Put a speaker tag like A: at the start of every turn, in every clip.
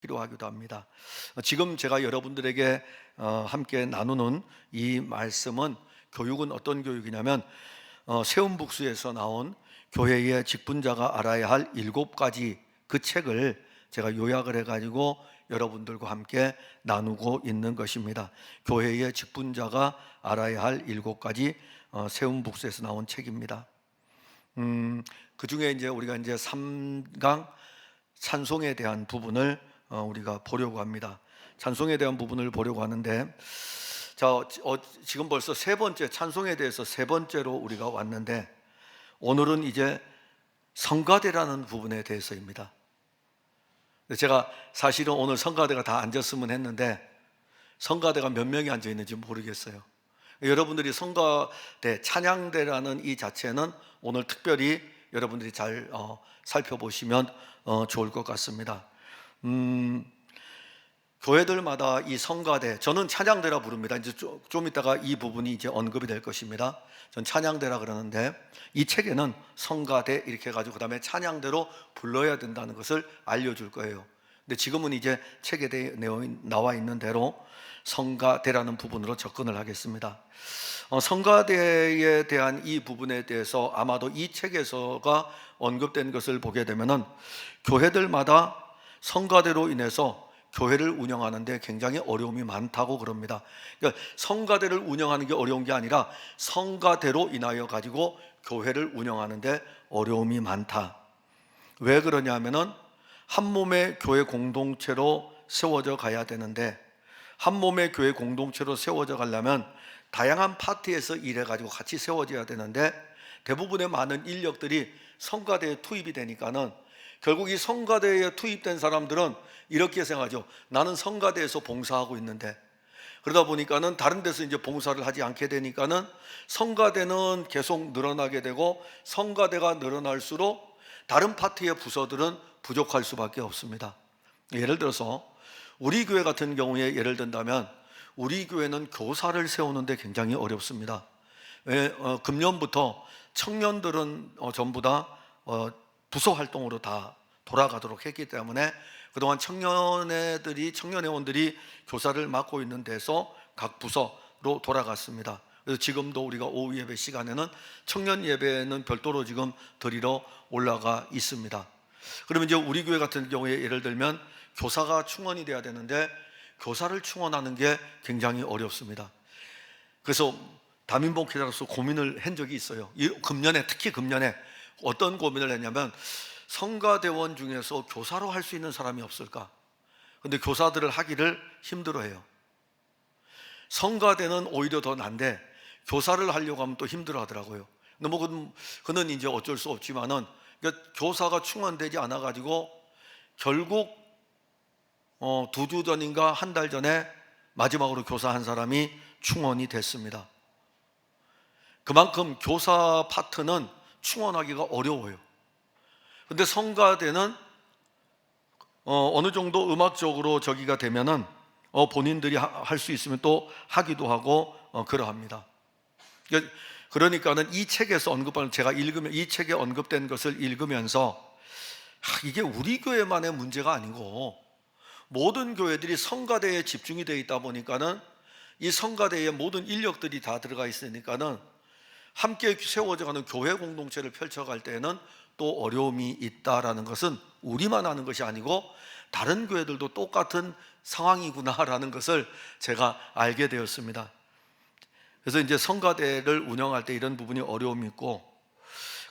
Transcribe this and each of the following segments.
A: 필요하기도 합니다. 지금 제가 여러분들에게 함께 나누는 이 말씀은 교육은 어떤 교육이냐면 세움북수에서 나온 교회의 직분자가 알아야 할 7가지 그 책을 제가 요약을 해가지고 여러분들과 함께 나누고 있는 것입니다. 교회의 직분자가 알아야 할 7가지 세움북수에서 나온 책입니다. 그 중에 이제 우리가 이제 3강 찬송에 대한 부분을 우리가 보려고 합니다. 찬송에 대한 부분을 보려고 하는데, 지금 벌써 세 번째 찬송에 대해서 세 번째로 우리가 왔는데, 오늘은 이제 성가대라는 부분에 대해서입니다. 제가 사실은 오늘 성가대가 다 앉았으면 했는데 성가대가 몇 명이 앉아 있는지 모르겠어요. 여러분들이 성가대, 찬양대라는 이 자체는 오늘 특별히 여러분들이 잘 살펴보시면 좋을 것 같습니다. 교회들마다 이 성가대, 저는 찬양대라 부릅니다. 이제 좀 이따가 이 부분이 이제 언급이 될 것입니다. 전 찬양대라 그러는데, 이 책에는 성가대 이렇게 해가지고 그 다음에 찬양대로 불러야 된다는 것을 알려줄 거예요. 근데 지금은 이제 책에 대해 나와 있는 대로 성가대라는 부분으로 접근을 하겠습니다. 성가대에 대한 이 부분에 대해서 아마도 이 책에서가 언급된 것을 보게 되면은 교회들마다 성가대로 인해서 교회를 운영하는데 굉장히 어려움이 많다고 그럽니다. 그러니까 성가대를 운영하는 게 어려운 게 아니라 성가대로 인하여 가지고 교회를 운영하는데 어려움이 많다. 왜 그러냐면은 한 몸의 교회 공동체로 세워져 가야 되는데, 한 몸의 교회 공동체로 세워져 가려면 다양한 파트에서 일해 가지고 같이 세워져야 되는데, 대부분의 많은 인력들이 성가대에 투입이 되니까는 결국 이 성가대에 투입된 사람들은 이렇게 생각하죠. 나는 성가대에서 봉사하고 있는데, 그러다 보니까는 다른 데서 이제 봉사를 하지 않게 되니까는 성가대는 계속 늘어나게 되고, 성가대가 늘어날수록 다른 파트의 부서들은 부족할 수밖에 없습니다. 예를 들어서 우리 교회 같은 경우에 예를 든다면, 우리 교회는 교사를 세우는데 굉장히 어렵습니다. 왜? 금년부터 청년들은 전부 다 부서 활동으로 다 돌아가도록 했기 때문에 그동안 청년회원들이 교사를 맡고 있는 데서 각 부서로 돌아갔습니다. 그래서 지금도 우리가 오후 예배 시간에는 청년 예배는 별도로 지금 드리러 올라가 있습니다. 그러면 이제 우리 교회 같은 경우에 예를 들면 교사가 충원이 돼야 되는데 교사를 충원하는 게 굉장히 어렵습니다. 그래서 담임 목회자로서 고민을 한 적이 있어요. 특히 금년에 어떤 고민을 했냐면, 성가대원 중에서 교사로 할 수 있는 사람이 없을까? 근데 교사들을 하기를 힘들어해요. 성가대는 오히려 더 난데 교사를 하려고 하면 또 힘들어 하더라고요. 근데 뭐 그는 이제 어쩔 수 없지만은, 그러니까 교사가 충원되지 않아 가지고 결국 2주 전인가 한 달 전에 마지막으로 교사 한 사람이 충원이 됐습니다. 그만큼 교사 파트는 충원하기가 어려워요. 근데 성가대는 어느 정도 음악적으로 저기가 되면은 본인들이 할 수 있으면 또 하기도 하고 그러합니다. 그러니까는 이 책에서 언급하는, 제가 읽으면 이 책에 언급된 것을 읽으면서 이게 우리 교회만의 문제가 아니고 모든 교회들이 성가대에 집중이 되어 있다 보니까는 이 성가대에 모든 인력들이 다 들어가 있으니까는 함께 세워져가는 교회 공동체를 펼쳐갈 때에는 또 어려움이 있다라는 것은 우리만 아는 것이 아니고 다른 교회들도 똑같은 상황이구나라는 것을 제가 알게 되었습니다. 그래서 이제 성가대를 운영할 때 이런 부분이 어려움이 있고,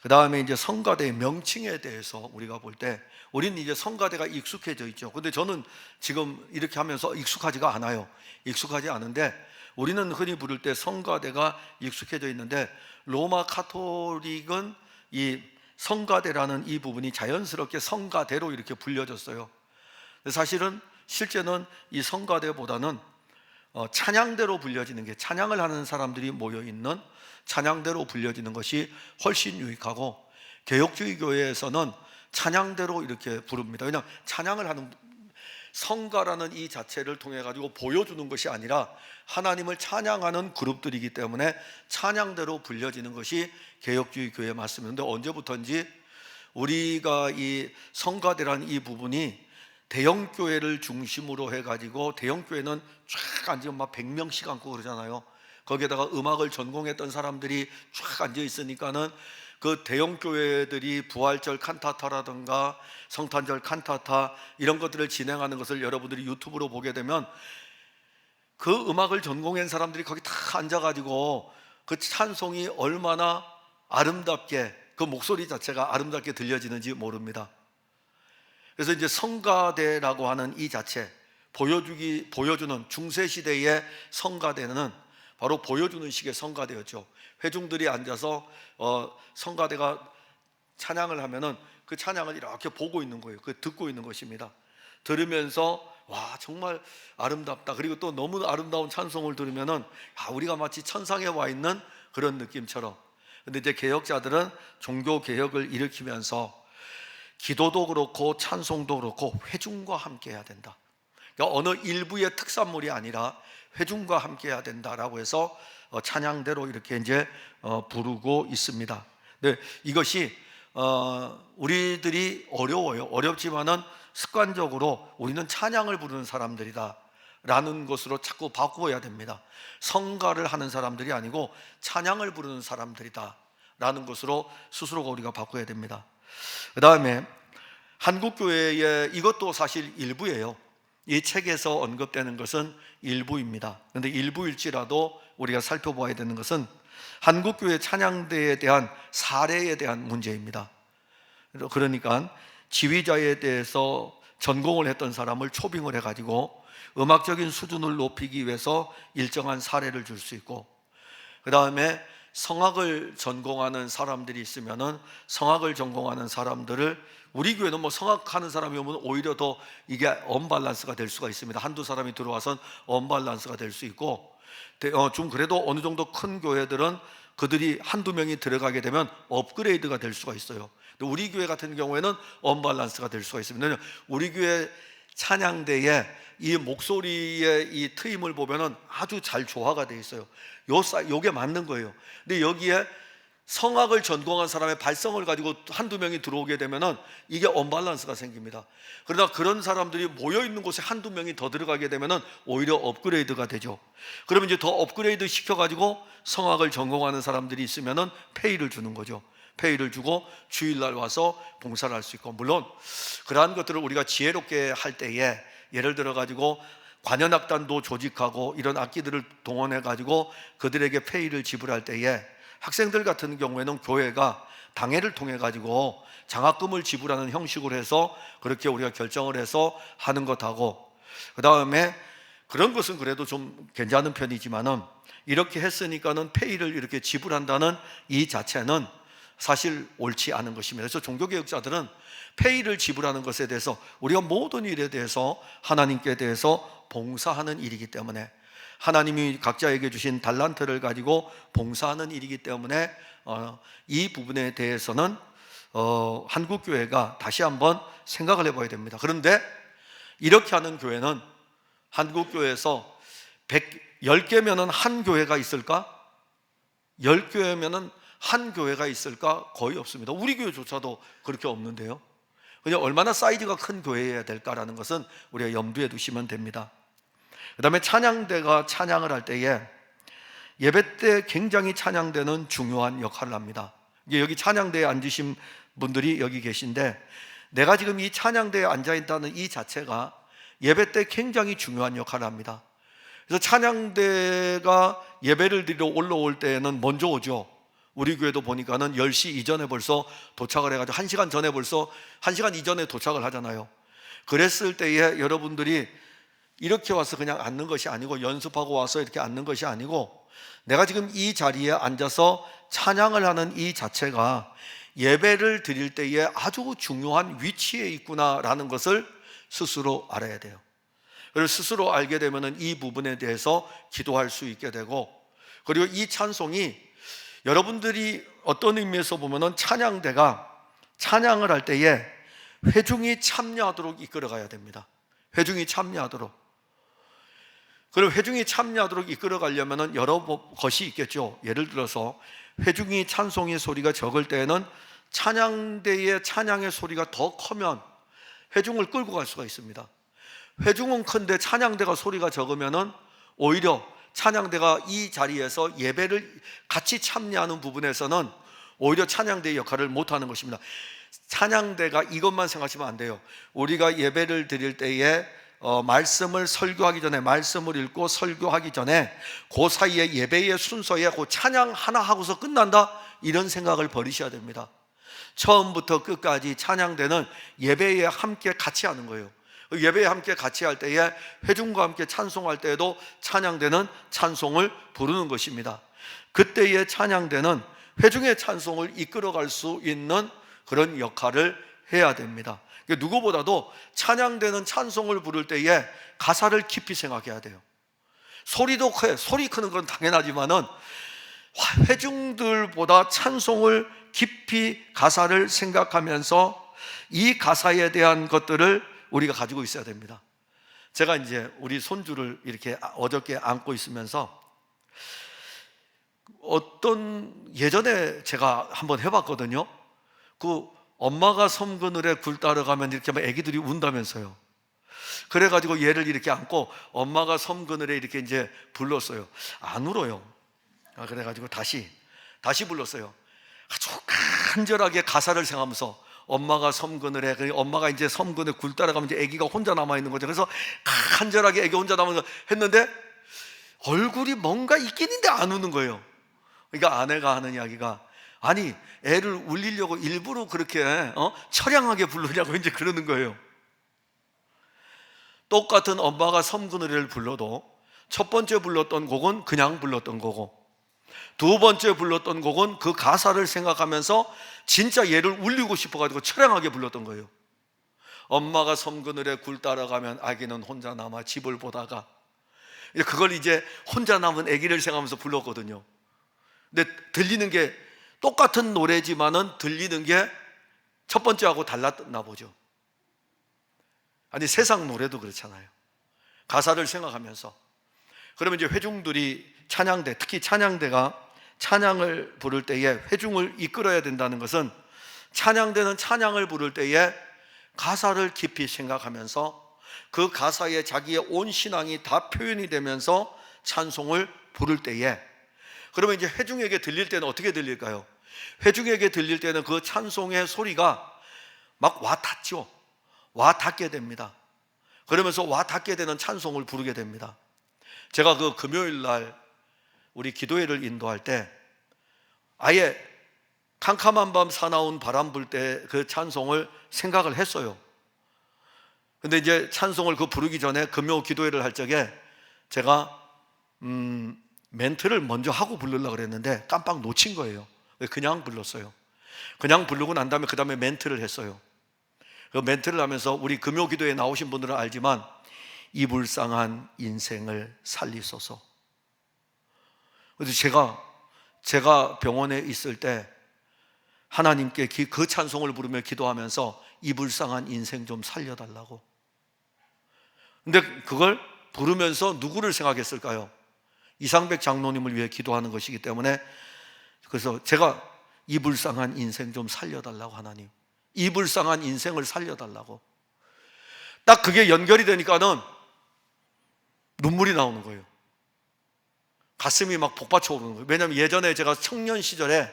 A: 그 다음에 이제 성가대의 명칭에 대해서 우리가 볼 때, 우리는 이제 성가대가 익숙해져 있죠. 근데 저는 지금 이렇게 하면서 익숙하지가 않아요. 익숙하지 않은데, 우리는 흔히 부를 때 성가대가 익숙해져 있는데, 로마 카톨릭은 이 성가대라는 이 부분이 자연스럽게 성가대로 이렇게 불려졌어요. 사실은 실제는 이 성가대보다는 찬양대로 불려지는 게, 찬양을 하는 사람들이 모여있는 찬양대로 불려지는 것이 훨씬 유익하고, 개혁주의 교회에서는 찬양대로 이렇게 부릅니다. 왜냐하면 찬양을 하는, 성가라는 이 자체를 통해 가지고 보여주는 것이 아니라 하나님을 찬양하는 그룹들이기 때문에 찬양대로 불려지는 것이 개혁주의 교회의 말씀인데, 언제부터인지 우리가 이 성가대라는 이 부분이 대형 교회를 중심으로 해가지고, 대형 교회는 쫙 앉으면 막 100명씩 앉고 그러잖아요. 거기에다가 음악을 전공했던 사람들이 쫙 앉아 있으니까는 그 대형 교회들이 부활절 칸타타라든가 성탄절 칸타타 이런 것들을 진행하는 것을 여러분들이 유튜브로 보게 되면, 그 음악을 전공한 사람들이 거기 다 앉아가지고 그 찬송이 얼마나 아름답게, 그 목소리 자체가 아름답게 들려지는지 모릅니다. 그래서 이제 성가대라고 하는 이 자체, 보여주는 중세시대의 성가대는 바로 보여주는 식의 성가대였죠. 회중들이 앉아서 성가대가 찬양을 하면은 그 찬양을 이렇게 보고 있는 거예요. 그 듣고 있는 것입니다. 들으면서 와, 정말 아름답다. 그리고 또 너무 아름다운 찬송을 들으면은 우리가 마치 천상에 와 있는 그런 느낌처럼. 근데 이제 개혁자들은 종교 개혁을 일으키면서 기도도 그렇고 찬송도 그렇고 회중과 함께 해야 된다. 그러니까 어느 일부의 특산물이 아니라 회중과 함께 해야 된다라고 해서 찬양대로 이렇게 이제 부르고 있습니다. 네, 이것이 우리들이 어려워요. 어렵지만은 습관적으로 우리는 찬양을 부르는 사람들이다 라는 것으로 자꾸 바꾸어야 됩니다. 성가를 하는 사람들이 아니고 찬양을 부르는 사람들이다 라는 것으로 스스로가 우리가 바꿔야 됩니다. 그 다음에 한국교회의, 이것도 사실 일부예요. 이 책에서 언급되는 것은 일부입니다. 그런데 일부일지라도 우리가 살펴봐야 되는 것은 한국교회 찬양대에 대한 사례에 대한 문제입니다. 그러니까 지휘자에 대해서 전공을 했던 사람을 초빙을 해가지고 음악적인 수준을 높이기 위해서 일정한 사례를 줄 수 있고, 그 다음에 성악을 전공하는 사람들이 있으면은 성악을 전공하는 사람들을, 우리 교회는 뭐 성악하는 사람이 오면 오히려 더 이게 언밸런스가 될 수가 있습니다. 한두 사람이 들어와선 언밸런스가 될 수 있고, 좀 그래도 어느 정도 큰 교회들은 그들이 한두 명이 들어가게 되면 업그레이드가 될 수가 있어요. 근데 우리 교회 같은 경우에는 언밸런스가 될 수가 있습니다. 우리 교회 찬양대에 이 목소리의 이 트임을 보면은 아주 잘 조화가 되어 있어요. 요게 맞는 거예요. 근데 여기에 성악을 전공한 사람의 발성을 가지고 한두 명이 들어오게 되면은 이게 언밸런스가 생깁니다. 그러나 그런 사람들이 모여 있는 곳에 한두 명이 더 들어가게 되면은 오히려 업그레이드가 되죠. 그러면 이제 더 업그레이드 시켜가지고 성악을 전공하는 사람들이 있으면은 페이를 주는 거죠. 페이를 주고 주일날 와서 봉사를 할 수 있고, 물론 그러한 것들을 우리가 지혜롭게 할 때에, 예를 들어 가지고 관현악단도 조직하고 이런 악기들을 동원해 가지고 그들에게 페이를 지불할 때에, 학생들 같은 경우에는 교회가 당회를 통해 가지고 장학금을 지불하는 형식으로 해서 그렇게 우리가 결정을 해서 하는 것하고, 그 다음에 그런 것은 그래도 좀 괜찮은 편이지만은 이렇게 했으니까는 페이를 이렇게 지불한다는 이 자체는 사실 옳지 않은 것입니다. 그래서 종교개혁자들은 페이를 지불하는 것에 대해서, 우리가 모든 일에 대해서 하나님께 대해서 봉사하는 일이기 때문에, 하나님이 각자에게 주신 달란트를 가지고 봉사하는 일이기 때문에 이 부분에 대해서는 한국교회가 다시 한번 생각을 해봐야 됩니다. 그런데 이렇게 하는 교회는, 한국교회에서 10개면은 한 교회가 있을까? 10교회면은 한 교회가 있을까? 거의 없습니다. 우리 교회조차도 그렇게 없는데요. 그냥 얼마나 사이즈가 큰 교회여야 될까라는 것은 우리가 염두에 두시면 됩니다. 그 다음에 찬양대가 찬양을 할 때에 예배 때 굉장히 찬양대는 중요한 역할을 합니다. 여기 찬양대에 앉으신 분들이 여기 계신데, 내가 지금 이 찬양대에 앉아있다는 이 자체가 예배 때 굉장히 중요한 역할을 합니다. 그래서 찬양대가 예배를 드리러 올라올 때에는 먼저 오죠. 우리 교회도 보니까는 10시 이전에 벌써 도착을 해가지고 1시간 전에 벌써 1시간 이전에 도착을 하잖아요. 그랬을 때에 여러분들이 이렇게 와서 그냥 앉는 것이 아니고, 연습하고 와서 이렇게 앉는 것이 아니고, 내가 지금 이 자리에 앉아서 찬양을 하는 이 자체가 예배를 드릴 때에 아주 중요한 위치에 있구나라는 것을 스스로 알아야 돼요. 그리고 스스로 알게 되면 이 부분에 대해서 기도할 수 있게 되고, 그리고 이 찬송이 여러분들이 어떤 의미에서 보면은 찬양대가 찬양을 할 때에 회중이 참여하도록 이끌어가야 됩니다. 회중이 참여하도록. 그리고 회중이 참여하도록 이끌어가려면 여러 것이 있겠죠. 예를 들어서 회중이 찬송의 소리가 적을 때에는 찬양대의 찬양의 소리가 더 커면 회중을 끌고 갈 수가 있습니다. 회중은 큰데 찬양대가 소리가 적으면은 오히려 찬양대가 이 자리에서 예배를 같이 참여하는 부분에서는 오히려 찬양대의 역할을 못하는 것입니다. 찬양대가 이것만 생각하시면 안 돼요. 우리가 예배를 드릴 때에 말씀을 설교하기 전에, 말씀을 읽고 설교하기 전에 그 사이에 예배의 순서에 그 찬양 하나 하고서 끝난다, 이런 생각을 버리셔야 됩니다. 처음부터 끝까지 찬양대는 예배에 함께 같이 하는 거예요. 예배에 함께 같이 할 때에 회중과 함께 찬송할 때에도 찬양대는 찬송을 부르는 것입니다. 그때의 찬양대는 회중의 찬송을 이끌어갈 수 있는 그런 역할을 해야 됩니다. 누구보다도 찬양대는 찬송을 부를 때에 가사를 깊이 생각해야 돼요. 소리도 커요. 소리 크는 건 당연하지만은 회중들보다 찬송을 깊이 가사를 생각하면서 이 가사에 대한 것들을 우리가 가지고 있어야 됩니다. 제가 이제 우리 손주를 이렇게 어저께 안고 있으면서 예전에 제가 한번 해봤거든요. 그 엄마가 섬 그늘에 굴 따러 가면 이렇게 막 애기들이 운다면서요. 그래가지고 얘를 이렇게 안고 엄마가 섬 그늘에 이렇게 이제 불렀어요. 안 울어요. 그래가지고 다시 불렀어요. 아주 간절하게 가사를 생각하면서 엄마가 섬 그늘에, 엄마가 이제 섬 그늘에 굴 따라가면 이제 아기가 혼자 남아있는 거죠. 그래서 간절하게 아기 혼자 남아서 했는데 얼굴이 뭔가 있긴 있는데 안 우는 거예요. 그러니까 아내가 하는 이야기가, 아니 애를 울리려고 일부러 그렇게 처량하게 부르냐고 이제 그러는 거예요. 똑같은 엄마가 섬 그늘에를 불러도 첫 번째 불렀던 곡은 그냥 불렀던 거고, 두 번째 불렀던 곡은 그 가사를 생각하면서 진짜 얘를 울리고 싶어가지고 처량하게 불렀던 거예요. 엄마가 섬 그늘에 굴 따라가면 아기는 혼자 남아 집을 보다가, 그걸 이제 혼자 남은 아기를 생각하면서 불렀거든요. 근데 들리는 게 똑같은 노래지만은 들리는 게 첫 번째하고 달랐나 보죠. 아니 세상 노래도 그렇잖아요. 가사를 생각하면서. 그러면 이제 회중들이 찬양대, 특히 찬양대가 찬양을 부를 때에 회중을 이끌어야 된다는 것은 찬양대는 찬양을 부를 때에 가사를 깊이 생각하면서 그 가사에 자기의 온 신앙이 다 표현이 되면서 찬송을 부를 때에, 그러면 이제 회중에게 들릴 때는 어떻게 들릴까요? 회중에게 들릴 때는 그 찬송의 소리가 막 와닿죠. 와닿게 됩니다. 그러면서 와닿게 되는 찬송을 부르게 됩니다. 제가 그 금요일 날 우리 기도회를 인도할 때 아예 캄캄한 밤 사나운 바람 불 때 그 찬송을 생각을 했어요. 근데 이제 찬송을 부르기 전에 금요 기도회를 할 적에 제가 멘트를 먼저 하고 부르려고 그랬는데 깜빡 놓친 거예요. 그냥 불렀어요. 그냥 부르고 난 다음에 그 다음에 멘트를 했어요. 그 멘트를 하면서 우리 금요 기도에 나오신 분들은 알지만 이불쌍한 인생을 살리소서. 그래서 제가 병원에 있을 때 하나님께 그 찬송을 부르며 기도하면서 이불쌍한 인생 좀 살려달라고. 근데 그걸 부르면서 누구를 생각했을까요? 이상백 장로님을 위해 기도하는 것이기 때문에, 그래서 제가 이불쌍한 인생 좀 살려달라고, 하나님 이불쌍한 인생을 살려달라고. 딱 그게 연결이 되니까는 눈물이 나오는 거예요. 가슴이 막 복받쳐 오르는 거예요. 왜냐하면 예전에 제가 청년 시절에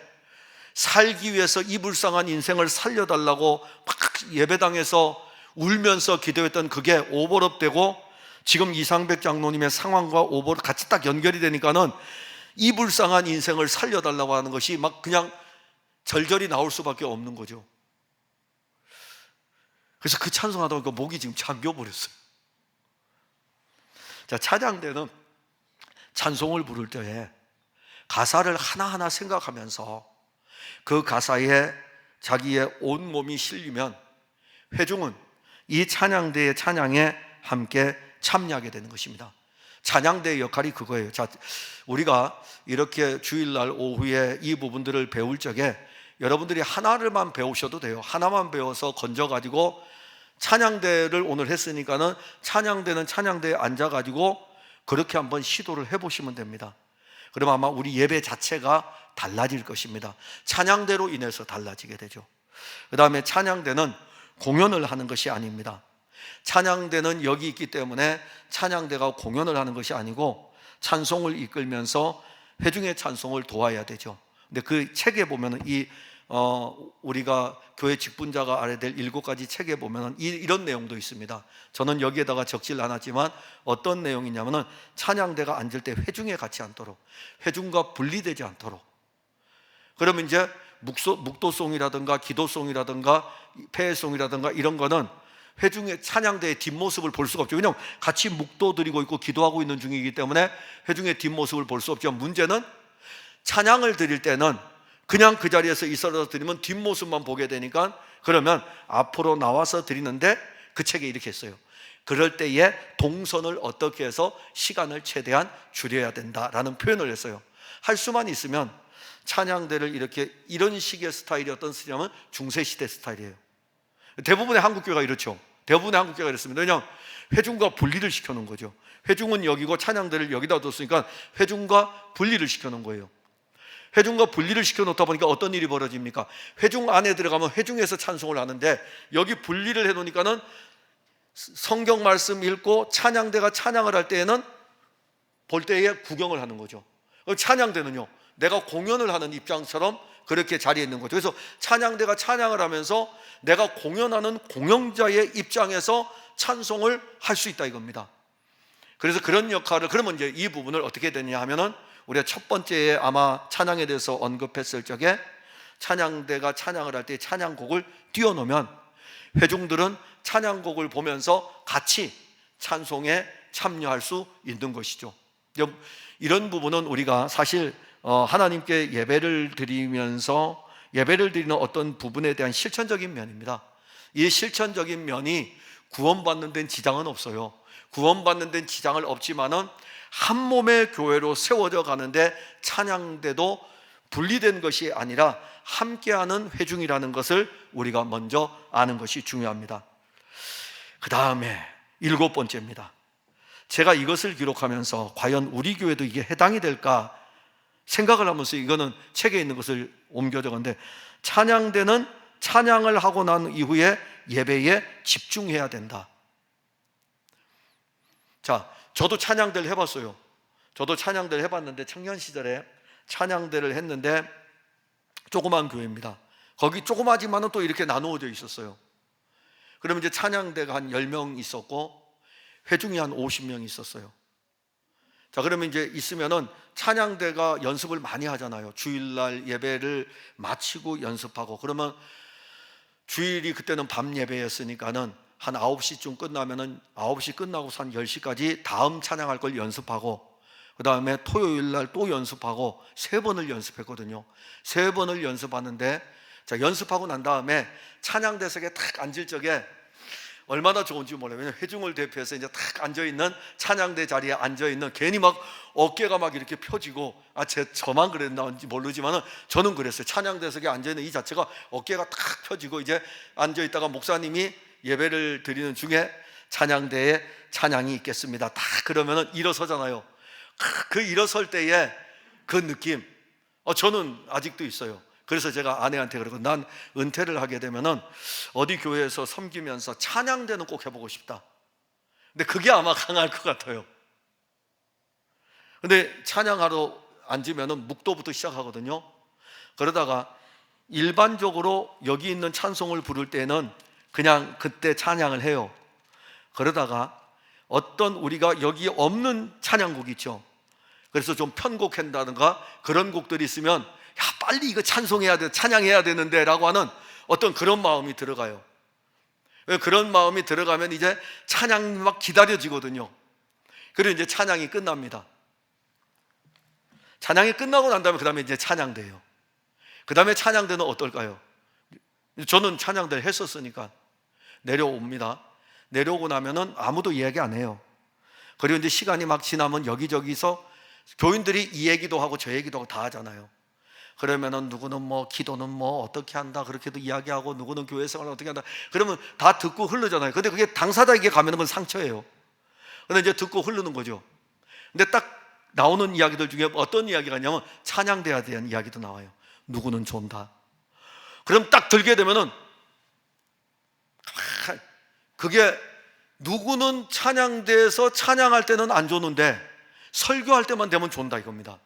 A: 살기 위해서 이불쌍한 인생을 살려달라고 막 예배당에서 울면서 기도했던 그게 오버랩 되고, 지금 이상백 장로님의 상황과 오버랩 같이 딱 연결이 되니까는 이불쌍한 인생을 살려달라고 하는 것이 막 그냥 절절히 나올 수밖에 없는 거죠. 그래서 그 찬송하다 보니까 목이 지금 잠겨버렸어요. 자, 찬양대는 찬송을 부를 때에 가사를 하나하나 생각하면서 그 가사에 자기의 온몸이 실리면 회중은 이 찬양대의 찬양에 함께 참여하게 되는 것입니다. 찬양대의 역할이 그거예요. 자, 우리가 이렇게 주일날 오후에 이 부분들을 배울 적에 여러분들이 하나를만 배우셔도 돼요. 하나만 배워서 건져가지고 찬양대를 오늘 했으니까는 찬양대는 찬양대에 앉아가지고 그렇게 한번 시도를 해보시면 됩니다. 그러면 아마 우리 예배 자체가 달라질 것입니다. 찬양대로 인해서 달라지게 되죠. 그 다음에 찬양대는 공연을 하는 것이 아닙니다. 찬양대는 여기 있기 때문에 찬양대가 공연을 하는 것이 아니고 찬송을 이끌면서 회중의 찬송을 도와야 되죠. 근데 그 책에 보면은 우리가 교회 직분자가 알아야 될 7가지 책에 보면은 이런 내용도 있습니다. 저는 여기에다가 적질 않았지만 어떤 내용이냐면은 찬양대가 앉을 때 회중에 같이 앉도록, 회중과 분리되지 않도록. 그러면 이제 묵도송이라든가 기도송이라든가 폐회송이라든가 이런 거는 회중의 찬양대의 뒷모습을 볼 수가 없죠. 왜냐하면 같이 묵도 드리고 있고 기도하고 있는 중이기 때문에 회중의 뒷모습을 볼 수 없죠. 문제는 찬양을 드릴 때는 그냥 그 자리에서 있어서 드리면 뒷모습만 보게 되니까, 그러면 앞으로 나와서 드리는데 그 책에 이렇게 했어요. 그럴 때에 동선을 어떻게 해서 시간을 최대한 줄여야 된다라는 표현을 했어요. 할 수만 있으면 찬양대를 이런 식의 스타일이 어떤 스타일이냐면 중세시대 스타일이에요. 대부분의 한국교회가 이렇죠. 대부분의 한국교회가 이렇습니다. 왜냐하면 회중과 분리를 시켜놓은 거죠. 회중은 여기고 찬양대를 여기다 뒀으니까 회중과 분리를 시켜놓은 거예요. 회중과 분리를 시켜놓다 보니까 어떤 일이 벌어집니까? 회중 안에 들어가면 회중에서 찬송을 하는데 여기 분리를 해놓으니까는 성경 말씀 읽고 찬양대가 찬양을 할 때에는 볼 때에 구경을 하는 거죠. 찬양대는요, 내가 공연을 하는 입장처럼 그렇게 자리에 있는 거죠. 그래서 찬양대가 찬양을 하면서 내가 공연하는 공연자의 입장에서 찬송을 할 수 있다 이겁니다. 그래서 그런 역할을, 그러면 이제 이 부분을 어떻게 되냐 하면은 우리가 첫 번째에 아마 찬양에 대해서 언급했을 적에 찬양대가 찬양을 할 때 찬양곡을 띄워놓으면 회중들은 찬양곡을 보면서 같이 찬송에 참여할 수 있는 것이죠. 이런 부분은 우리가 사실 하나님께 예배를 드리면서 예배를 드리는 어떤 부분에 대한 실천적인 면입니다. 이 실천적인 면이 구원받는 데는 지장은 없어요. 구원받는 데는 지장은 없지만은 한 몸의 교회로 세워져 가는데 찬양대도 분리된 것이 아니라 함께하는 회중이라는 것을 우리가 먼저 아는 것이 중요합니다. 그 다음에 7번째입니다. 제가 이것을 기록하면서 과연 우리 교회도 이게 해당이 될까 생각을 하면서 이거는 책에 있는 것을 옮겨 적었는데, 찬양대는 찬양을 하고 난 이후에 예배에 집중해야 된다. 자, 저도 찬양대를 해봤어요. 저도 찬양대를 해봤는데 청년 시절에 찬양대를 했는데 조그만 교회입니다. 거기 조그마지만은 또 이렇게 나누어져 있었어요. 그러면 이제 찬양대가 한 10명 있었고 회중이 한 50명 있었어요. 자, 그러면 이제 있으면은 찬양대가 연습을 많이 하잖아요. 주일날 예배를 마치고 연습하고, 그러면 주일이 그때는 밤 예배였으니까는 한 9시쯤 끝나면은 9시 끝나고서 한 10시까지 다음 찬양할 걸 연습하고, 그 다음에 토요일날 또 연습하고 3번을 연습했거든요. 3번을 연습하는데, 자, 연습하고 난 다음에 찬양대석에 탁 앉을 적에 얼마나 좋은지 몰라요. 왜냐하면 회중을 대표해서 이제 탁 앉아있는 찬양대 자리에 앉아있는, 괜히 막 어깨가 막 이렇게 펴지고, 저만 그랬는지 모르지만은 저는 그랬어요. 찬양대석에 앉아있는 이 자체가 어깨가 탁 펴지고, 이제 앉아있다가 목사님이 예배를 드리는 중에 찬양대에 찬양이 있겠습니다. 딱 그러면은 일어서잖아요. 그 일어설 때에 그 느낌, 저는 아직도 있어요. 그래서 제가 아내한테 그러고, 난 은퇴를 하게 되면은 어디 교회에서 섬기면서 찬양대는 꼭 해보고 싶다. 근데 그게 아마 강할 것 같아요. 근데 찬양하러 앉으면은 묵도부터 시작하거든요. 그러다가 일반적으로 여기 있는 찬송을 부를 때는 그냥 그때 찬양을 해요. 그러다가 어떤 우리가 여기 없는 찬양곡이 있죠. 그래서 좀 편곡한다든가 그런 곡들이 있으면, 야, 빨리 이거 찬송해야 돼, 찬양해야 되는데 라고 하는 어떤 그런 마음이 들어가요. 그런 마음이 들어가면 이제 찬양이 막 기다려지거든요. 그리고 이제 찬양이 끝납니다. 찬양이 끝나고 난 다음에 그 다음에 이제 찬양대예요. 그 다음에 찬양대는 어떨까요? 저는 찬양대를 했었으니까 내려옵니다. 내려오고 나면은 아무도 이야기 안 해요. 그리고 이제 시간이 막 지나면 여기저기서 교인들이 이 얘기도 하고 저 얘기도 하고 다 하잖아요. 그러면은 누구는 뭐 기도는 뭐 어떻게 한다 그렇게도 이야기하고, 누구는 교회 생활을 어떻게 한다, 그러면 다 듣고 흐르잖아요. 근데 그게 당사자에게 가면은 그건 상처예요. 근데 이제 듣고 흐르는 거죠. 근데 딱 나오는 이야기들 중에 어떤 이야기가 있냐면 찬양대에 대한 이야기도 나와요. 누구는 존다. 그럼 딱 들게 되면은 그게 누구는 찬양대에서 찬양할 때는 안 좋는데 설교할 때만 되면 좋다 이겁니다.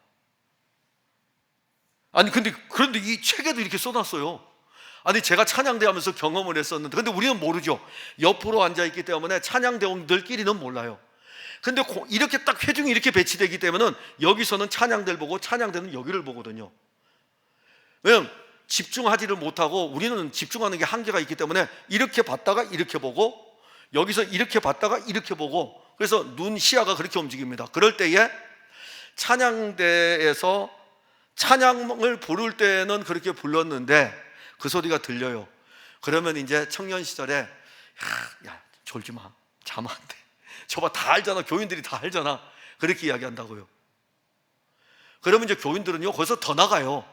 A: 아니 그런데 이 책에도 이렇게 써놨어요. 아니 제가 찬양대 하면서 경험을 했었는데, 근데 우리는 모르죠. 옆으로 앉아있기 때문에 찬양대원들끼리는 몰라요. 근데 이렇게 딱 회중이 이렇게 배치되기 때문에 여기서는 찬양대를 보고 찬양대는 여기를 보거든요. 왜냐면 집중하지를 못하고, 우리는 집중하는 게 한계가 있기 때문에 이렇게 봤다가 이렇게 보고, 여기서 이렇게 봤다가 이렇게 보고, 그래서 눈 시야가 그렇게 움직입니다. 그럴 때에 찬양대에서 찬양을 부를 때는 그렇게 불렀는데 그 소리가 들려요. 그러면 이제 청년 시절에 야 졸지 마, 자면 안 돼, 저봐 다 알잖아, 교인들이 다 알잖아, 그렇게 이야기한다고요. 그러면 이제 교인들은요 거기서 더 나가요.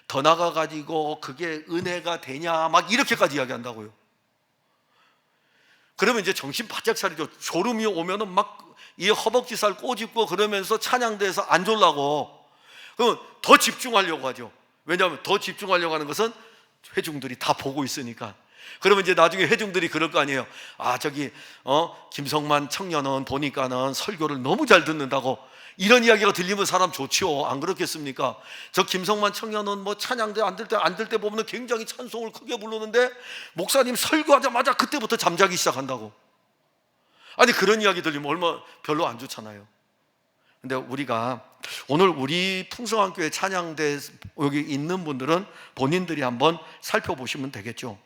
A: 더 나가가지고 그게 은혜가 되냐 막 이렇게까지 이야기한다고요. 그러면 이제 정신 바짝 차리죠. 졸음이 오면은 막 이 허벅지 살 꼬집고 그러면서 찬양대에서 안 졸라고, 그럼 더 집중하려고 하죠. 왜냐하면 더 집중하려고 하는 것은 회중들이 다 보고 있으니까. 그러면 이제 나중에 회중들이 그럴 거 아니에요. 아 저기 김성만 청년은 보니까는 설교를 너무 잘 듣는다고, 이런 이야기가 들리면 사람 좋지요. 안 그렇겠습니까? 저 김성만 청년은 뭐 찬양대 안 들 때 보면 굉장히 찬송을 크게 부르는데 목사님 설교하자마자 그때부터 잠자기 시작한다고. 아니 그런 이야기 들리면 별로 안 좋잖아요. 근데 우리가 오늘 우리 풍성한 교회 찬양대 여기 있는 분들은 본인들이 한번 살펴보시면 되겠죠.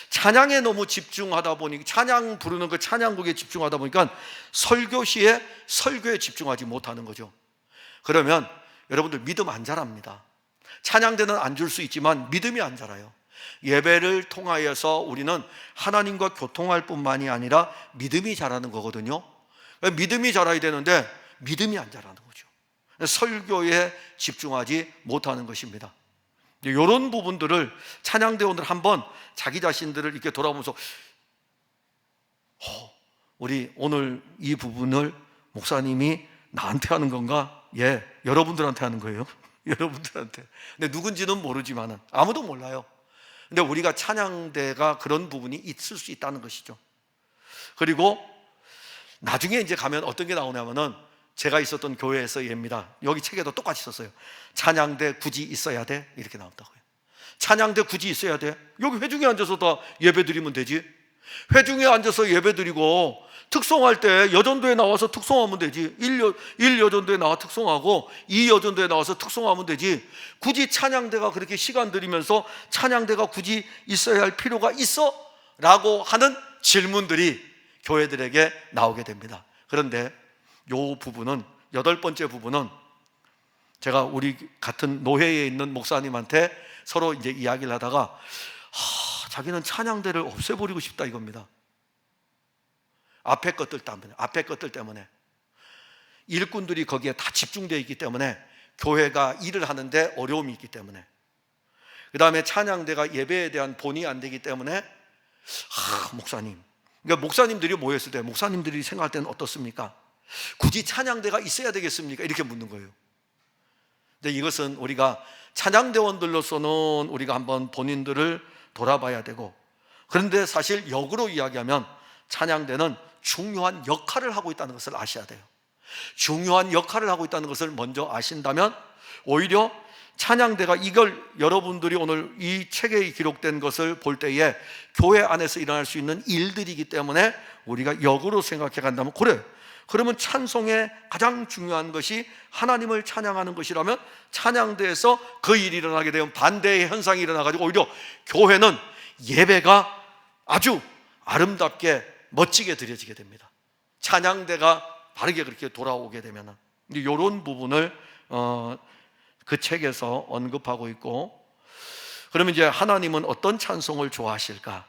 A: 찬양에 너무 집중하다 보니, 찬양 부르는 그 찬양곡에 집중하다 보니까 설교 시에 설교에 집중하지 못하는 거죠. 그러면 여러분들 믿음 안 자랍니다. 찬양대는 안 줄 수 있지만 믿음이 안 자라요. 예배를 통하여서 우리는 하나님과 교통할 뿐만이 아니라 믿음이 자라는 거거든요. 믿음이 자라야 되는데 믿음이 안 자라는 거죠. 설교에 집중하지 못하는 것입니다. 이런 부분들을 찬양대원들 한번 자기 자신들을 이렇게 돌아보면서 우리 오늘 이 부분을 목사님이 나한테 하는 건가? 예, 여러분들한테 하는 거예요. 여러분들한테. 근데 누군지는 모르지만은, 아무도 몰라요. 근데 우리가 찬양대가 그런 부분이 있을 수 있다는 것이죠. 그리고 나중에 이제 가면 어떤 게 나오냐면은, 제가 있었던 교회에서 예입니다. 여기 책에도 똑같이 썼어요. 찬양대 굳이 있어야 돼? 이렇게 나온다고요. 찬양대 굳이 있어야 돼? 여기 회중에 앉아서 다 예배 드리면 되지. 회중에 앉아서 예배 드리고 특송할 때 여전도에 나와서 특송하면 되지. 1여전도에 나와 특송하고 2여전도에 나와서 특송하면 되지. 굳이 찬양대가 그렇게 시간 들이면서 찬양대가 굳이 있어야 할 필요가 있어? 라고 하는 질문들이 교회들에게 나오게 됩니다. 그런데 요 부분은, 8번째 부분은 제가 우리 같은 노회에 있는 목사님한테 서로 이제 이야기를 하다가 자기는 찬양대를 없애버리고 싶다 이겁니다. 앞에 것들 때문에 일꾼들이 거기에 다 집중되어 있기 때문에, 교회가 일을 하는데 어려움이 있기 때문에, 그 다음에 찬양대가 예배에 대한 본이 안 되기 때문에 목사님, 그러니까 목사님들이 모였을 때 목사님들이 생각할 때는 어떻습니까? 굳이 찬양대가 있어야 되겠습니까? 이렇게 묻는 거예요. 근데 이것은 우리가 찬양대원들로서는 우리가 한번 본인들을 돌아봐야 되고, 그런데 사실 역으로 이야기하면 찬양대는 중요한 역할을 하고 있다는 것을 아셔야 돼요. 중요한 역할을 하고 있다는 것을 먼저 아신다면 오히려 찬양대가, 이걸 여러분들이 오늘 이 책에 기록된 것을 볼 때에 교회 안에서 일어날 수 있는 일들이기 때문에 우리가 역으로 생각해 간다면, 그래, 그러면 찬송의 가장 중요한 것이 하나님을 찬양하는 것이라면 찬양대에서 그 일이 일어나게 되면 반대의 현상이 일어나가지고 오히려 교회는 예배가 아주 아름답게 멋지게 드려지게 됩니다. 찬양대가 바르게 그렇게 돌아오게 되면. 이런 부분을 그 책에서 언급하고 있고, 그러면 이제 하나님은 어떤 찬송을 좋아하실까?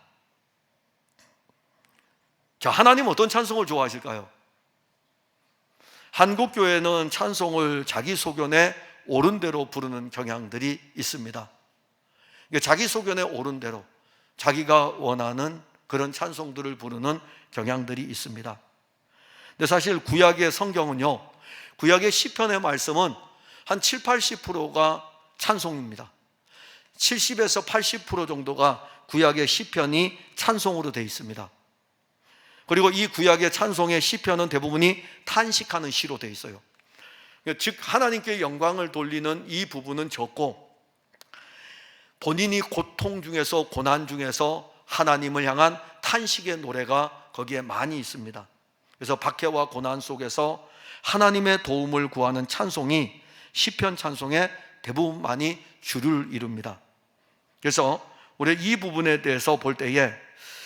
A: 자, 하나님은 어떤 찬송을 좋아하실까요? 한국 교회는 찬송을 자기 소견에 옳은 대로 부르는 경향들이 있습니다. 자기 소견에 옳은 대로 자기가 원하는 그런 찬송들을 부르는 경향들이 있습니다. 근데 사실 구약의 성경은요, 구약의 시편의 말씀은 한 7, 80%가 찬송입니다. 70에서 80% 정도가 구약의 시편이 찬송으로 되어 있습니다. 그리고 이 구약의 찬송의 시편은 대부분이 탄식하는 시로 되어 있어요. 즉 하나님께 영광을 돌리는 이 부분은 적고, 본인이 고통 중에서 고난 중에서 하나님을 향한 탄식의 노래가 거기에 많이 있습니다. 그래서 박해와 고난 속에서 하나님의 도움을 구하는 찬송이 시편 찬송의 대부분 많이 주를 이룹니다. 그래서 우리 이 부분에 대해서 볼 때에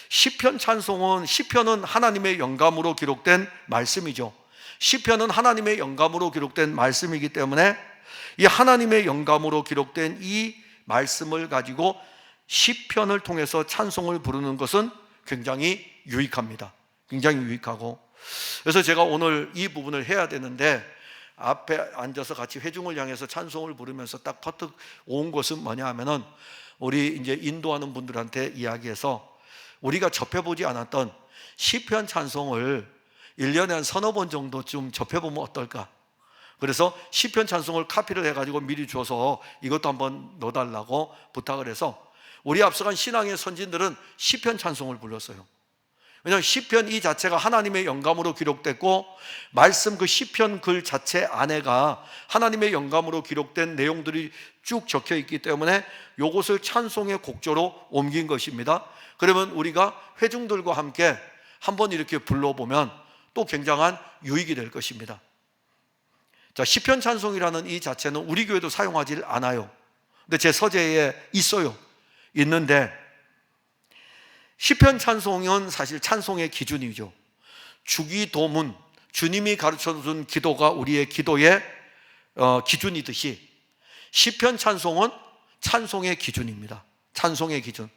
A: 시편 찬송은, 시편은 하나님의 영감으로 기록된 말씀이죠. 시편은 하나님의 영감으로 기록된 말씀이기 때문에 이 하나님의 영감으로 기록된 이 말씀을 가지고 시편을 통해서 찬송을 부르는 것은 굉장히 유익합니다. 굉장히 유익하고, 그래서 제가 오늘 이 부분을 해야 되는데 앞에 앉아서 같이 회중을 향해서 찬송을 부르면서 딱 퍼뜩 온 것은 뭐냐 하면은, 우리 이제 인도하는 분들한테 이야기해서 우리가 접해보지 않았던 시편 찬송을 1년에 한 서너 번 정도 좀 접해보면 어떨까? 그래서 시편 찬송을 카피를 해가지고 미리 줘서 이것도 한번 넣어달라고 부탁을 해서, 우리 앞서간 신앙의 선진들은 시편 찬송을 불렀어요. 왜냐하면 시편 이 자체가 하나님의 영감으로 기록됐고, 말씀 그 시편 글 자체 안에가 하나님의 영감으로 기록된 내용들이 쭉 적혀 있기 때문에 이것을 찬송의 곡조로 옮긴 것입니다. 그러면 우리가 회중들과 함께 한번 이렇게 불러보면 또 굉장한 유익이 될 것입니다. 자, 시편 찬송이라는 이 자체는 우리 교회도 사용하지 않아요. 근데 제 서재에 있어요. 있는데, 시편 찬송은 사실 찬송의 기준이죠. 주기도문, 주님이 가르쳐준 기도가 우리의 기도의 기준이듯이 시편 찬송은 찬송의 기준입니다. 찬송의 기준.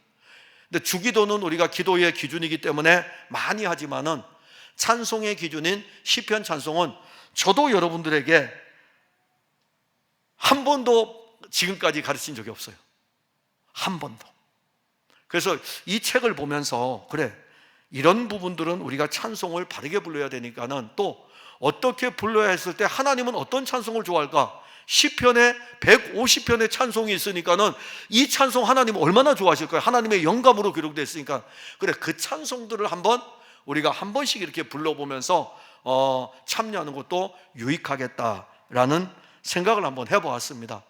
A: 근데 주기도는 우리가 기도의 기준이기 때문에 많이 하지만은 찬송의 기준인 시편 찬송은 저도 여러분들에게 한 번도 지금까지 가르친 적이 없어요. 한 번도. 그래서 이 책을 보면서, 그래, 이런 부분들은 우리가 찬송을 바르게 불러야 되니까는 또 어떻게 불러야 했을 때 하나님은 어떤 찬송을 좋아할까? 시편에 150편의 찬송이 있으니까는 이 찬송 하나님 얼마나 좋아하실까요? 하나님의 영감으로 기록되어 있으니까, 그래, 그 찬송들을 한번 우리가 한 번씩 이렇게 불러보면서 참여하는 것도 유익하겠다라는 생각을 한번 해보았습니다.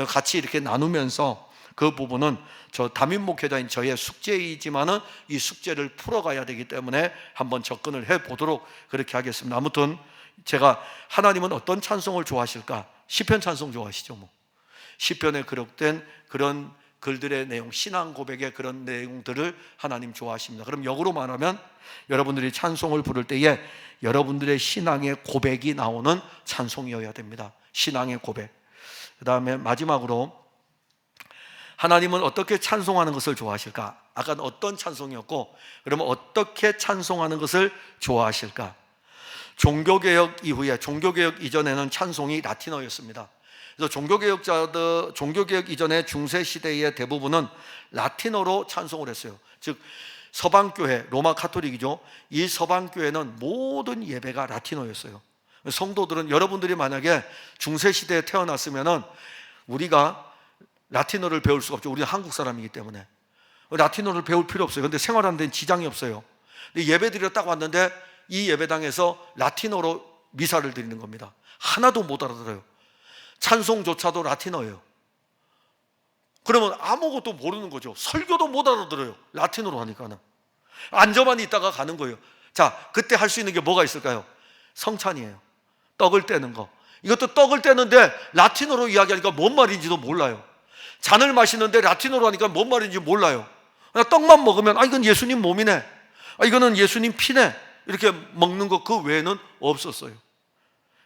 A: 같이 이렇게 나누면서 그 부분은 저 담임 목회자인 저의 숙제이지만은 이 숙제를 풀어가야 되기 때문에 한번 접근을 해보도록 그렇게 하겠습니다. 아무튼 제가 하나님은 어떤 찬송을 좋아하실까? 시편 찬송 좋아하시죠? 뭐 시편에 기록된 그런 글들의 내용, 신앙 고백의 그런 내용들을 하나님 좋아하십니다. 그럼 역으로 말하면 여러분들이 찬송을 부를 때에 여러분들의 신앙의 고백이 나오는 찬송이어야 됩니다. 신앙의 고백. 그 다음에 마지막으로 하나님은 어떻게 찬송하는 것을 좋아하실까? 아까는 어떤 찬송이었고, 그러면 어떻게 찬송하는 것을 좋아하실까? 종교개혁 이후에, 종교개혁 이전에는 찬송이 라틴어였습니다. 그래서 종교개혁 이전의 중세시대의 대부분은 라틴어로 찬송을 했어요. 즉 서방교회, 로마 카톨릭이죠. 이 서방교회는 모든 예배가 라틴어였어요. 성도들은, 여러분들이 만약에 중세시대에 태어났으면은 우리가 라틴어를 배울 수가 없죠. 우리는 한국 사람이기 때문에 라틴어를 배울 필요 없어요. 그런데 생활하는 데는 지장이 없어요. 근데 예배드리러 딱 왔는데 이 예배당에서 라틴어로 미사를 드리는 겁니다. 하나도 못 알아들어요. 찬송조차도 라틴어예요. 그러면 아무것도 모르는 거죠. 설교도 못 알아들어요. 라틴어로 하니까는. 앉아만 있다가 가는 거예요. 자, 그때 할 수 있는 게 뭐가 있을까요? 성찬이에요. 떡을 떼는 거. 이것도 떡을 떼는데 라틴어로 이야기하니까 뭔 말인지도 몰라요. 잔을 마시는데 라틴어로 하니까 뭔 말인지 몰라요. 그냥 떡만 먹으면 이건 예수님 몸이네, 이거는 예수님 피네, 이렇게 먹는 것, 그 외에는 없었어요.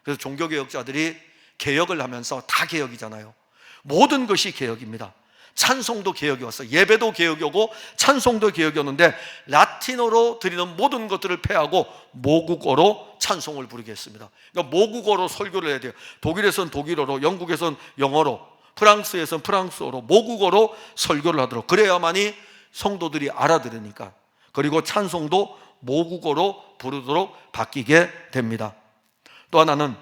A: 그래서 종교개혁자들이 개혁을 하면서, 다 개혁이잖아요. 모든 것이 개혁입니다. 찬송도 개혁이 왔어요. 예배도 개혁이 오고 찬송도 개혁이 오는데 라틴어로 드리는 모든 것들을 폐하고 모국어로 찬송을 부르게 했습니다. 그러니까 모국어로 설교를 해야 돼요. 독일에서는 독일어로, 영국에서는 영어로, 프랑스에서는 프랑스어로, 모국어로 설교를 하도록, 그래야만이 성도들이 알아들으니까. 그리고 찬송도 모국어로 부르도록 바뀌게 됩니다. 또 하나는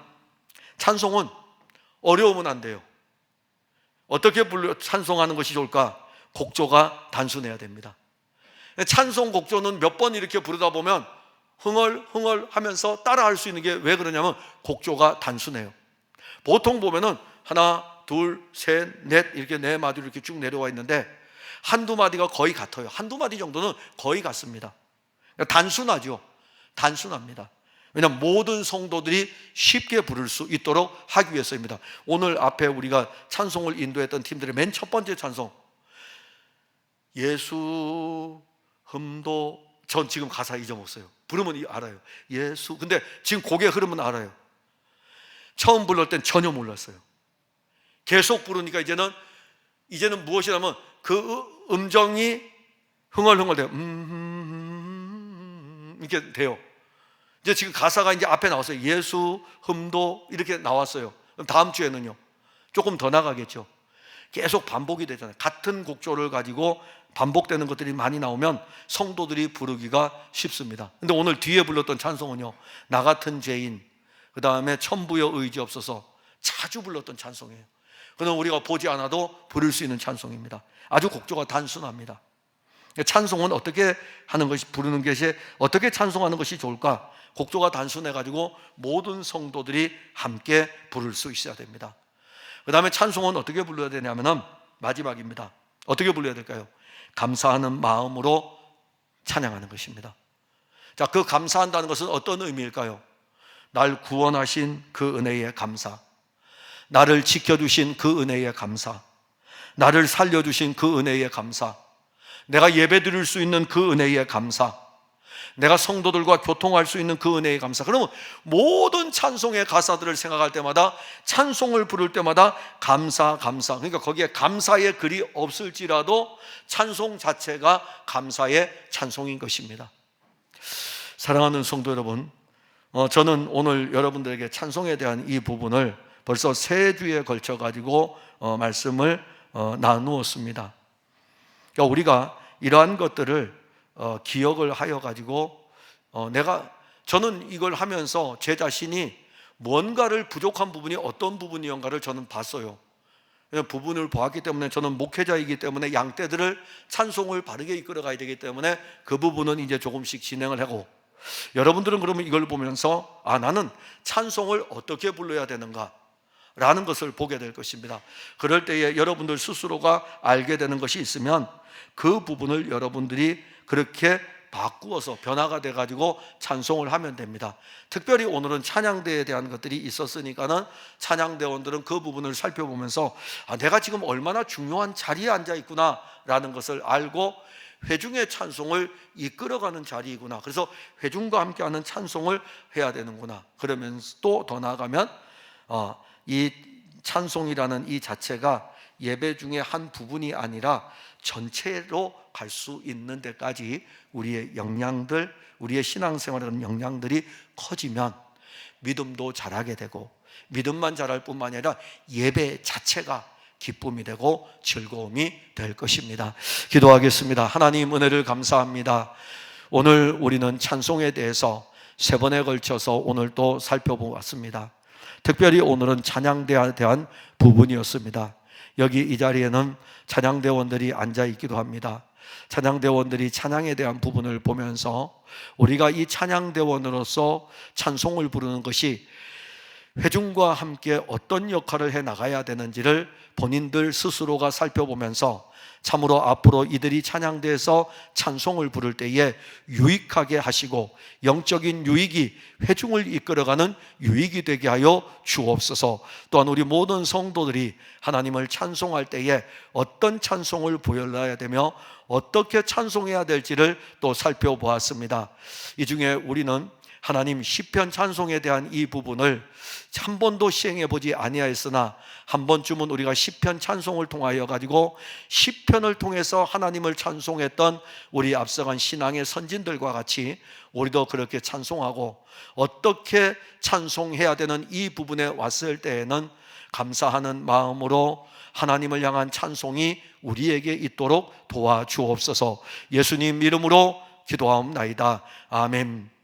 A: 찬송은 어려우면 안 돼요. 어떻게 찬송하는 것이 좋을까? 곡조가 단순해야 됩니다. 찬송 곡조는 몇 번 이렇게 부르다 보면 흥얼흥얼 하면서 따라할 수 있는 게 왜 그러냐면 곡조가 단순해요. 보통 보면은 하나, 둘, 셋, 넷 이렇게 네 마디로 이렇게 쭉 내려와 있는데 한두 마디가 거의 같아요. 한두 마디 정도는 거의 같습니다. 단순하죠. 단순합니다. 왜냐하면 모든 성도들이 쉽게 부를 수 있도록 하기 위해서입니다. 오늘 앞에 우리가 찬송을 인도했던 팀들의 맨 첫 번째 찬송, 예수 흠도, 전 지금 가사 잊어먹었어요. 부르면 알아요. 예수. 근데 지금 곡의 흐름은 알아요. 처음 불렀을 땐 전혀 몰랐어요. 계속 부르니까 이제는 무엇이라면 그 음정이 흥얼흥얼 돼요. 이렇게 돼요. 이제 지금 가사가 이제 앞에 나왔어요. 예수 흠도 이렇게 나왔어요. 그럼 다음 주에는요, 조금 더 나가겠죠. 계속 반복이 되잖아요. 같은 곡조를 가지고 반복되는 것들이 많이 나오면 성도들이 부르기가 쉽습니다. 근데 오늘 뒤에 불렀던 찬송은요, 나 같은 죄인, 그 다음에 천부여 의지 없어서 자주 불렀던 찬송이에요. 그럼 우리가 보지 않아도 부를 수 있는 찬송입니다. 아주 곡조가 단순합니다. 찬송은 어떻게 하는 것이, 부르는 것이, 어떻게 찬송하는 것이 좋을까? 곡조가 단순해가지고 모든 성도들이 함께 부를 수 있어야 됩니다. 그 다음에 찬송은 어떻게 불러야 되냐면은 마지막입니다. 어떻게 불러야 될까요? 감사하는 마음으로 찬양하는 것입니다. 자, 그 감사한다는 것은 어떤 의미일까요? 날 구원하신 그 은혜에 감사, 나를 지켜주신 그 은혜에 감사, 나를 살려주신 그 은혜에 감사, 내가 예배 드릴 수 있는 그 은혜에 감사, 내가 성도들과 교통할 수 있는 그 은혜에 감사. 그러면 모든 찬송의 가사들을 생각할 때마다, 찬송을 부를 때마다 감사. 그러니까 거기에 감사의 글이 없을지라도 찬송 자체가 감사의 찬송인 것입니다. 사랑하는 성도 여러분, 저는 오늘 여러분들에게 찬송에 대한 이 부분을 벌써 3주에 걸쳐 가지고 말씀을 나누었습니다. 그러니까 우리가 이러한 것들을 기억을 하여 가지고 저는 이걸 하면서 제 자신이 뭔가를 부족한 부분이 어떤 부분이었는가를 저는 봤어요. 부분을 보았기 때문에, 저는 목회자이기 때문에 양떼들을 찬송을 바르게 이끌어 가야 되기 때문에 그 부분은 이제 조금씩 진행을 하고, 여러분들은 그러면 이걸 보면서 나는 찬송을 어떻게 불러야 되는가 라는 것을 보게 될 것입니다. 그럴 때에 여러분들 스스로가 알게 되는 것이 있으면 그 부분을 여러분들이 그렇게 바꾸어서 변화가 돼가지고 찬송을 하면 됩니다. 특별히 오늘은 찬양대에 대한 것들이 있었으니까는 찬양대원들은 그 부분을 살펴보면서 내가 지금 얼마나 중요한 자리에 앉아 있구나 라는 것을 알고 회중의 찬송을 이끌어가는 자리이구나, 그래서 회중과 함께하는 찬송을 해야 되는구나, 그러면서 또 더 나아가면 이 찬송이라는 이 자체가 예배 중에 한 부분이 아니라 전체로 갈 수 있는 데까지 우리의 역량들, 우리의 신앙생활하는 역량들이 커지면 믿음도 자라게 되고, 믿음만 자랄 뿐만 아니라 예배 자체가 기쁨이 되고 즐거움이 될 것입니다. 기도하겠습니다. 하나님, 은혜를 감사합니다. 오늘 우리는 찬송에 대해서 3번에 걸쳐서 오늘 또 살펴보았습니다. 특별히 오늘은 찬양대에 대한 부분이었습니다. 여기 이 자리에는 찬양대원들이 앉아 있기도 합니다. 찬양대원들이 찬양에 대한 부분을 보면서 우리가 이 찬양대원으로서 찬송을 부르는 것이 회중과 함께 어떤 역할을 해 나가야 되는지를 본인들 스스로가 살펴보면서 참으로 앞으로 이들이 찬양대에서 찬송을 부를 때에 유익하게 하시고 영적인 유익이 회중을 이끌어가는 유익이 되게 하여 주옵소서. 또한 우리 모든 성도들이 하나님을 찬송할 때에 어떤 찬송을 보여야 되며 어떻게 찬송해야 될지를 또 살펴보았습니다. 이 중에 우리는 하나님 시편 찬송에 대한 이 부분을 한 번도 시행해 보지 아니하였으나 한 번쯤은 우리가 시편 찬송을 통하여 가지고 시편을 통해서 하나님을 찬송했던 우리 앞서간 신앙의 선진들과 같이 우리도 그렇게 찬송하고, 어떻게 찬송해야 되는 이 부분에 왔을 때에는 감사하는 마음으로 하나님을 향한 찬송이 우리에게 있도록 도와주옵소서. 예수님 이름으로 기도하옵나이다. 아멘.